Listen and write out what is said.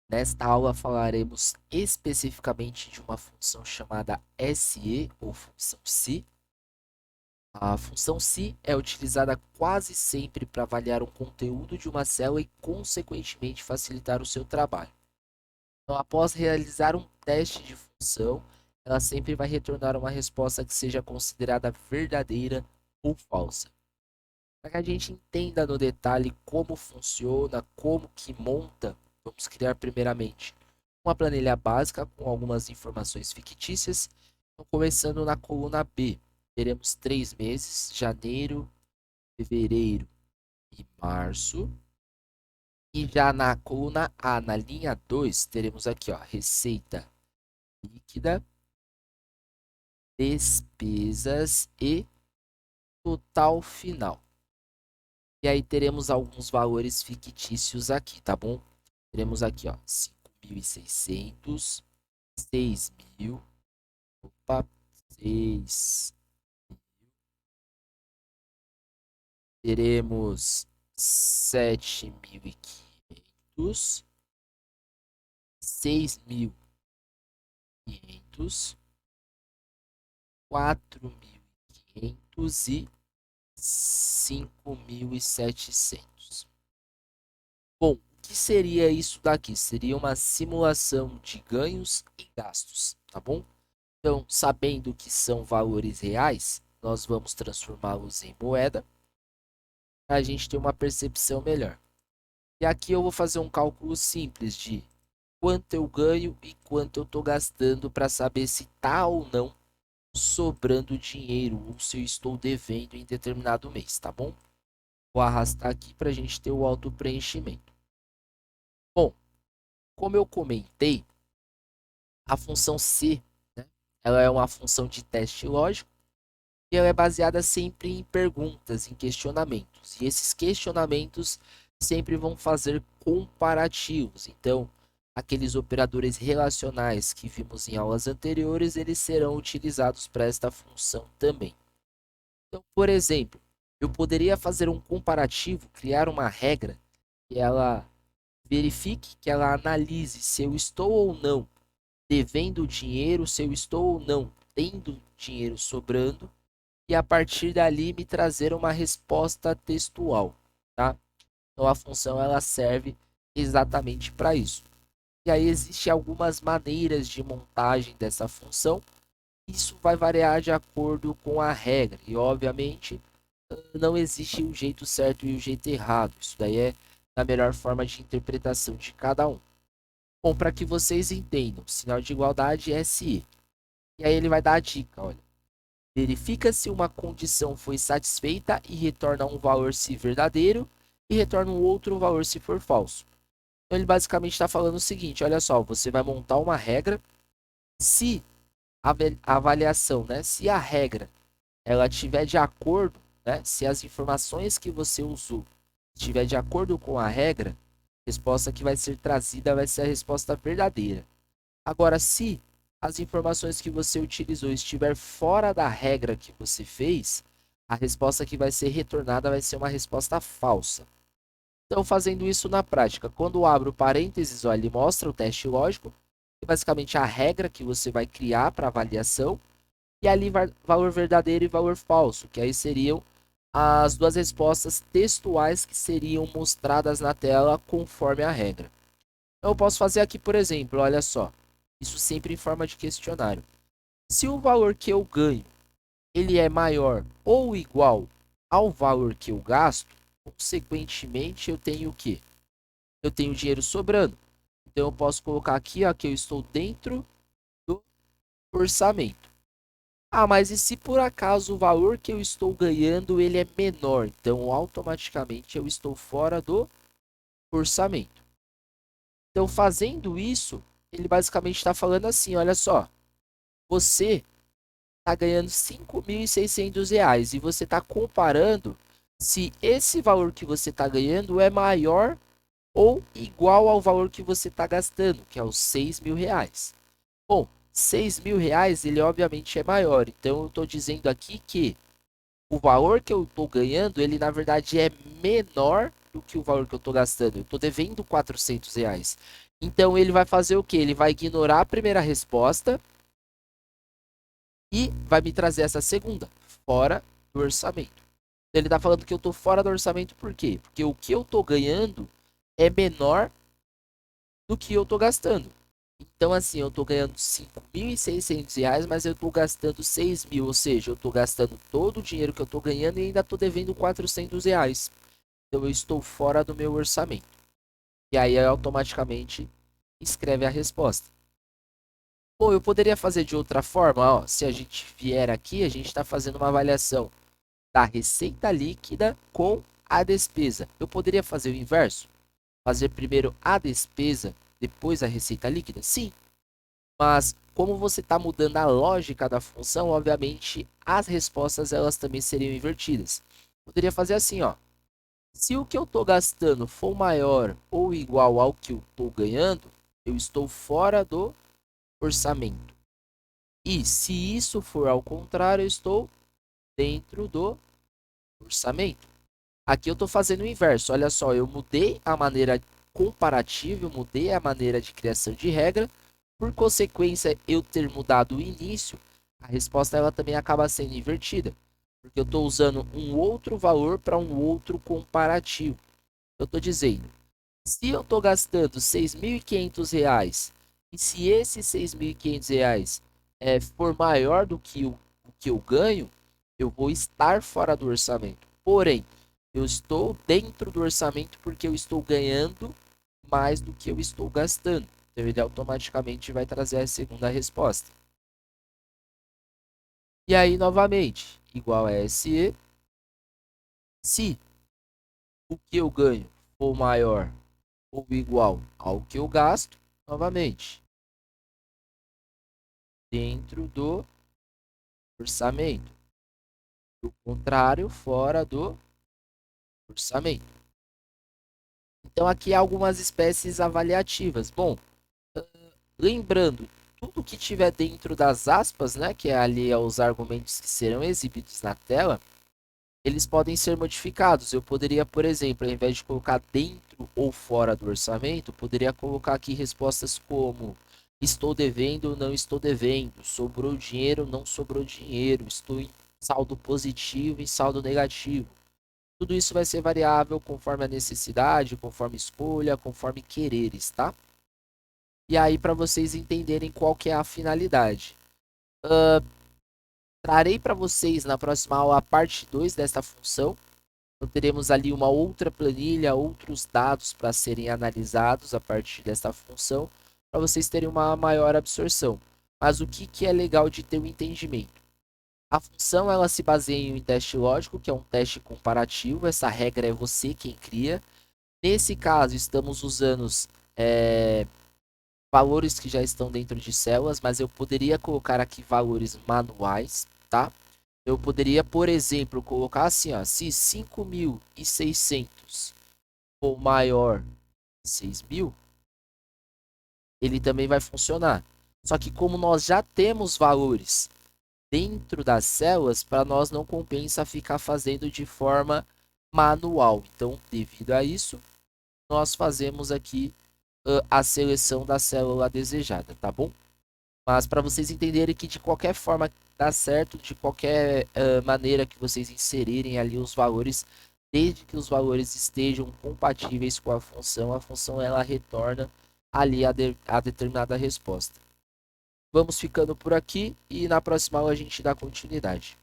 Nesta aula falaremos especificamente de uma função chamada SE ou função SI. A função SI é utilizada quase sempre para avaliar um conteúdo de uma célula e, consequentemente, facilitar o seu trabalho. Então, após realizar um teste de função, ela sempre vai retornar uma resposta que seja considerada verdadeira ou falsa. Para que a gente entenda no detalhe como funciona, como que monta, vamos criar primeiramente uma planilha básica com algumas informações fictícias. Então, começando na coluna B, teremos 3 meses, janeiro, fevereiro e março. E já na coluna A, na linha 2, teremos aqui, ó, receita líquida, despesas e total final. E aí teremos alguns valores fictícios aqui, tá bom? Teremos aqui, ó, 5.600, 6.000, opa, 6. Teremos 7.500, 6.500, 4.500 e 5.700. Bom, o que seria isso daqui? Seria uma simulação de ganhos e gastos, tá bom? Então, sabendo que são valores reais, nós vamos transformá-los em moeda para a gente ter uma percepção melhor. E aqui eu vou fazer um cálculo simples de quanto eu ganho e quanto eu estou gastando para saber se está ou não sobrando dinheiro ou se eu estou devendo em determinado mês, tá bom? Vou arrastar aqui para a gente ter o auto-preenchimento. Bom, como eu comentei, a função C, né, ela é uma função de teste lógico e ela é baseada sempre em perguntas, em questionamentos. E esses questionamentos sempre vão fazer comparativos. Então, aqueles operadores relacionais que vimos em aulas anteriores, eles serão utilizados para esta função também. Então, por exemplo, eu poderia fazer um comparativo, criar uma regra que ela verifique, que ela analise se eu estou ou não devendo dinheiro, se eu estou ou não tendo dinheiro sobrando, e a partir dali me trazer uma resposta textual, tá? Então a função ela serve exatamente para isso. E aí existem algumas maneiras de montagem dessa função. Isso vai variar de acordo com a regra e obviamente não existe o jeito certo e o jeito errado. Isso daí é a melhor forma de interpretação de cada um. Bom, para que vocês entendam, sinal de igualdade é SI. E aí ele vai dar a dica, olha. Verifica se uma condição foi satisfeita e retorna um valor se verdadeiro e retorna um outro valor se for falso. Então ele basicamente está falando o seguinte, olha só, você vai montar uma regra, se a avaliação, né, se a regra ela estiver de acordo, né, se as informações que você usou estiver de acordo com a regra, a resposta que vai ser trazida vai ser a resposta verdadeira. Agora, se as informações que você utilizou estiver fora da regra que você fez, a resposta que vai ser retornada vai ser uma resposta falsa. Então, fazendo isso na prática, quando abro parênteses, olha, ele mostra o teste lógico, que é basicamente a regra que você vai criar para avaliação, e ali valor verdadeiro e valor falso, que aí seriam as duas respostas textuais que seriam mostradas na tela conforme a regra. Então, eu posso fazer aqui, por exemplo, olha só, isso sempre em forma de questionário. Se o valor que eu ganho ele é maior ou igual ao valor que eu gasto, consequentemente eu tenho o quê? Eu tenho dinheiro sobrando. Então eu posso colocar aqui ó, que eu estou dentro do orçamento. Ah, mas e se por acaso o valor que eu estou ganhando ele é menor? Então automaticamente eu estou fora do orçamento. Então fazendo isso, ele basicamente está falando assim, olha só, você está ganhando R$ 5.600 e você está comparando se esse valor que você está ganhando é maior ou igual ao valor que você está gastando, que é os R$ 6.000. Bom, R$ 6.000 ele obviamente é maior, então eu estou dizendo aqui que o valor que eu estou ganhando ele na verdade é menor do que o valor que eu estou gastando. Eu estou devendo R$ 400. Então, ele vai fazer o quê? Ele vai ignorar a primeira resposta e vai me trazer essa segunda, fora do orçamento. Ele está falando que eu estou fora do orçamento por quê? Porque o que eu estou ganhando é menor do que eu estou gastando. Então, assim, eu estou ganhando R$ 5.600, mas eu estou gastando 6.000, ou seja, eu estou gastando todo o dinheiro que eu estou ganhando e ainda estou devendo R$ 400. Então, eu estou fora do meu orçamento. E aí, automaticamente, escreve a resposta. Bom, eu poderia fazer de outra forma, ó, se a gente vier aqui, a gente está fazendo uma avaliação da receita líquida com a despesa. Eu poderia fazer o inverso? Fazer primeiro a despesa, depois a receita líquida? Sim. Mas como você está mudando a lógica da função, obviamente as respostas elas também seriam invertidas. Poderia fazer assim, ó. Se o que eu estou gastando for maior ou igual ao que eu estou ganhando, eu estou fora do orçamento. E se isso for ao contrário, eu estou dentro do orçamento. Aqui eu estou fazendo o inverso. Olha só, eu mudei a maneira comparativa, eu mudei a maneira de criação de regra. Por consequência, eu ter mudado o início, a resposta ela também acaba sendo invertida. Porque eu estou usando um outro valor para um outro comparativo. Eu estou dizendo, se eu estou gastando R$ 6.500 e se esses R$ 6.500 for maior do que o que eu ganho, eu vou estar fora do orçamento. Porém, eu estou dentro do orçamento porque eu estou ganhando mais do que eu estou gastando. Então, ele automaticamente vai trazer a segunda resposta. E aí, novamente, igual a SE, se o que eu ganho for maior ou igual ao que eu gasto, novamente, dentro do orçamento. Do contrário, fora do orçamento. Então, aqui há algumas espécies avaliativas. Bom, lembrando, tudo que tiver dentro das aspas, né, que é ali os argumentos que serão exibidos na tela, eles podem ser modificados. Eu poderia, por exemplo, ao invés de colocar dentro ou fora do orçamento, poderia colocar aqui respostas como estou devendo ou não estou devendo, sobrou dinheiro, não sobrou dinheiro, estou em saldo positivo e saldo negativo. Tudo isso vai ser variável conforme a necessidade, conforme escolha, conforme quereres, tá? E aí, para vocês entenderem qual que é a finalidade. Trarei para vocês na próxima aula a parte 2 desta função. Então, teremos ali uma outra planilha, outros dados para serem analisados a partir desta função, para vocês terem uma maior absorção. Mas o que é legal de ter um entendimento? A função ela se baseia em um teste lógico, que é um teste comparativo. Essa regra é você quem cria. Nesse caso, estamos usando valores que já estão dentro de células, mas eu poderia colocar aqui valores manuais, tá? Eu poderia, por exemplo, colocar assim, ó, se 5.600 for maior que 6.000, ele também vai funcionar. Só que como nós já temos valores dentro das células, para nós não compensa ficar fazendo de forma manual. Então, devido a isso, nós fazemos aqui a seleção da célula desejada, tá bom? Mas para vocês entenderem que de qualquer forma dá certo, de qualquer maneira que vocês inserirem ali os valores, desde que os valores estejam compatíveis com a função ela retorna ali a determinada resposta. Vamos ficando por aqui e na próxima aula a gente dá continuidade.